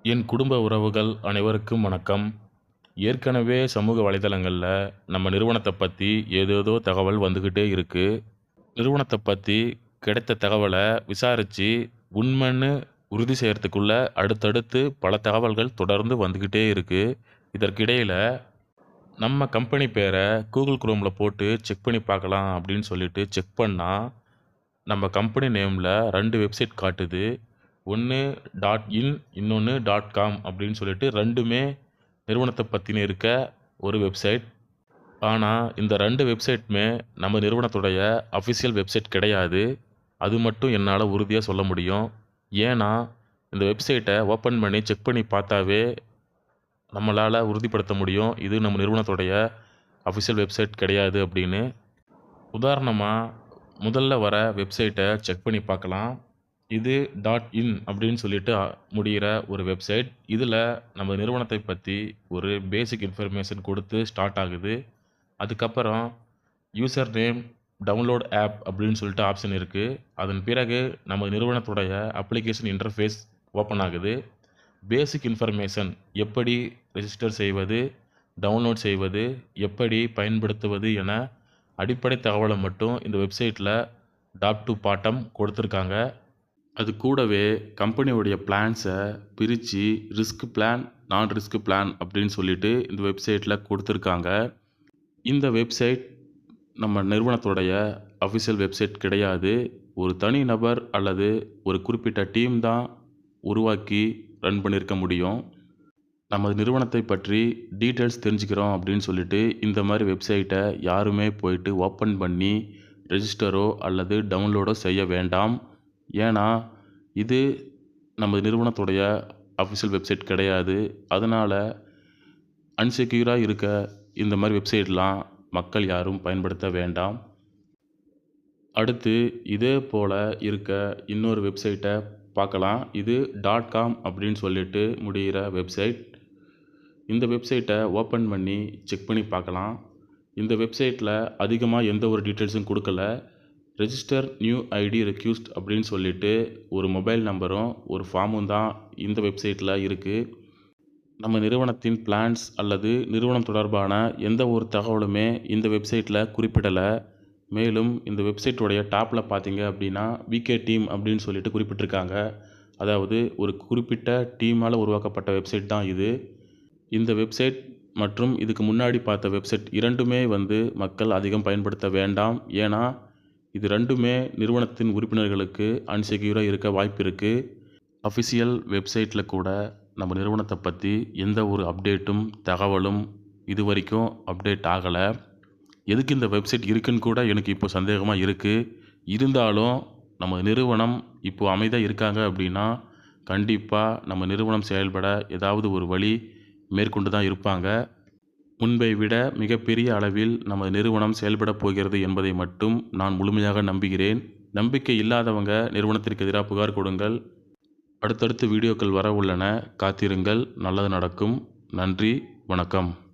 என் குடும்ப உறவுகள் அனைவருக்கும் வணக்கம். ஏற்கனவே சமூக வலைதளங்கள்ல நம்ம நிறுவனத்த பத்தி ஏதேதோ தகவல் வந்துகிட்டே இருக்கு. நிறுவனத்த பத்தி கிடைத்த தகவல விசாரிச்சு உண்மைன்னு உறுதி செய்யறதுக்குள்ள அடுத்தடுத்து பல தகவல்கள் தொடர்ந்து வந்துகிட்டே இருக்கு. இதற்கிடையில நம்ம கம்பெனி பேர கூகுள் குரோம்ல போட்டு செக் பண்ணி பார்க்கலாம் அப்படின்னு சொல்லிட்டு செக் பண்ணா, நம்ம கம்பெனி நேம்ல 2 வெப்சைட் காட்டுது. ஒண்ணு .in இன்னொன்னு .com அப்படின்னு சொல்லிட்டு 2மே நிறுவனத்த பத்தின இருக்க ஒரு வெப்சைட். ஆனா, இந்த 2 வெப்சைட்டுமே நம்ம நிறுவனத்துடைய அஃபிஷியல் வெப்சைட் கிடையாது. அது மட்டும் என்னால உறுதியா சொல்ல முடியும். ஏன்னா, இந்த வெப்சைட்ட ஓப்பன் பண்ணி செக் பண்ணி பார்த்தாவே நம்மளால உறுதிப்படுத்த முடியும். இது நம்ம நிறுவனத்துடைய அஃபிஷியல் வெப்சைட் கிடையாது அப்படின்னு. உதாரணமா, முதல்ல வர வெப்சைட்ட செக் பண்ணி பார்க்கலாம். இது .in அப்படின்னு சொல்லிட்டு முடியிற ஒரு வெப்சைட். இதில நம்ம நிறுவனத்தை பத்தி ஒரு பேசிக் இன்ஃபர்மேஷன் கொடுத்து ஸ்டார்ட் ஆகுது. அதுக்கப்புறம் யூசர் நேம், டவுன்லோட் ஆப் அப்படின்னு சொல்லிட்டு ஆப்ஷன் இருக்கு. அதன் பிறகு நம்ம நிறுவனத்துடைய அப்ளிகேஷன் இன்டர்ஃபேஸ் ஓப்பன் ஆகுது. பேசிக் இன்ஃபர்மேஷன் எப்படி ரெஜிஸ்டர் செய்வது, டவுன்லோட் செய்வது, எப்படி பயன்படுத்துவது என அடிப்படை தகவலை மட்டும் இந்த வெப்சைட்டில் டாப் டு பாட்டம் கொடுத்துருக்காங்க. அது கூடவே கம்பெனியுடைய பிளான்ஸை பிரித்து ரிஸ்க் பிளான், நான் ரிஸ்க் பிளான் அப்படின்னு சொல்லிட்டு இந்த வெப்சைட்டில் கொடுத்துருக்காங்க. இந்த வெப்சைட் நம்ம நிறுவனத்துடைய அஃபிஷியல் வெப்சைட் கிடையாது. ஒரு தனி நபர் அல்லது ஒரு குறிப்பிட்ட டீம் தான் உருவாக்கி ரன் பண்ணியிருக்க முடியும். நமது நிறுவனத்தை பற்றி டீட்டெயில்ஸ் தெரிஞ்சுக்கிறோம் அப்படின்னு சொல்லிட்டு இந்த மாதிரி வெப்சைட்டை யாருமே போயிட்டு ஓப்பன் பண்ணி ரெஜிஸ்டரோ அல்லது டவுன்லோடோ செய்ய வேண்டாம். ஏன்னா, இது நமது நிறுவனத்துடைய அஃபிஷியல் வெப்சைட் கிடையாது. அதனால் அன்செக்யூராக இருக்க இந்த மாதிரி வெப்சைட்லாம் மக்கள் யாரும் பயன்படுத்த வேண்டாம். அடுத்து இதே போல் இருக்க இன்னொரு வெப்சைட்டை பார்க்கலாம். இது .com அப்படின்னு சொல்லிட்டு முடிகிற வெப்சைட். இந்த வெப்சைட்டை ஓப்பன் பண்ணி செக் பண்ணி பார்க்கலாம். இந்த வெப்சைட்டில் அதிகமாக எந்த ஒரு டீட்டெயில்ஸும் கொடுக்கல. ரெஜிஸ்டர் நியூ ஐடி ரெக்யூஸ்ட் அப்படின்னு சொல்லிட்டு ஒரு மொபைல் நம்பரும் ஒரு ஃபார்மும் தான் இந்த வெப்சைட்டில் இருக்குது. நம்ம நிறுவனத்தின் பிளான்ஸ் அல்லது நிறுவனம் தொடர்பான எந்த ஒரு தகவலுமே இந்த வெப்சைட்டில் குறிப்பிடலை. மேலும் இந்த வெப்சைட்டுடைய டாப்பில் பார்த்தீங்க அப்படின்னா விகே டீம் அப்படின்னு சொல்லிட்டு குறிப்பிட்டிருக்காங்க. அதாவது ஒரு குறிப்பிட்ட டீமால் உருவாக்கப்பட்ட வெப்சைட் தான் இது. இந்த வெப்சைட் மற்றும் இதுக்கு முன்னாடி பார்த்த வெப்சைட் இரண்டுமே மக்கள் அதிகம் பயன்படுத்த வேண்டாம். ஏன்னா, இது ரெண்டுமே நிறுவனத்தின் உறுப்பினர்களுக்கு அன்செக்யூராக இருக்க வாய்ப்பு இருக்குது. அஃபிஷியல் வெப்சைட்டில் கூட நம்ம நிறுவனத்தை பற்றி எந்த ஒரு அப்டேட்டும் தகவலும் இது வரைக்கும் அப்டேட் ஆகலை. எதுக்கு இந்த வெப்சைட் இருக்குன்னு கூட எனக்கு இப்போ சந்தேகமாக இருக்குது. இருந்தாலும் நம்ம நிறுவனம் இப்போ அமைதியாக இருக்காங்க அப்படின்னா கண்டிப்பாக நம்ம நிறுவனம் செயல்பட ஏதாவது ஒரு வழி மேற்கொண்டு தான் இருப்பாங்க. முன்பை விட மிகப்பெரிய அளவில் நமது நிறுவனம் செயல்படப் போகிறது என்பதை மட்டும் நான் முழுமையாக நம்புகிறேன். நம்பிக்கை இல்லாதவங்க நிறுவனத்திற்கு எதிராக புகார் கொடுங்கள். அடுத்தடுத்து வீடியோக்கள் வர உள்ளன. காத்திருங்கள். நல்லது நடக்கும். நன்றி. வணக்கம்.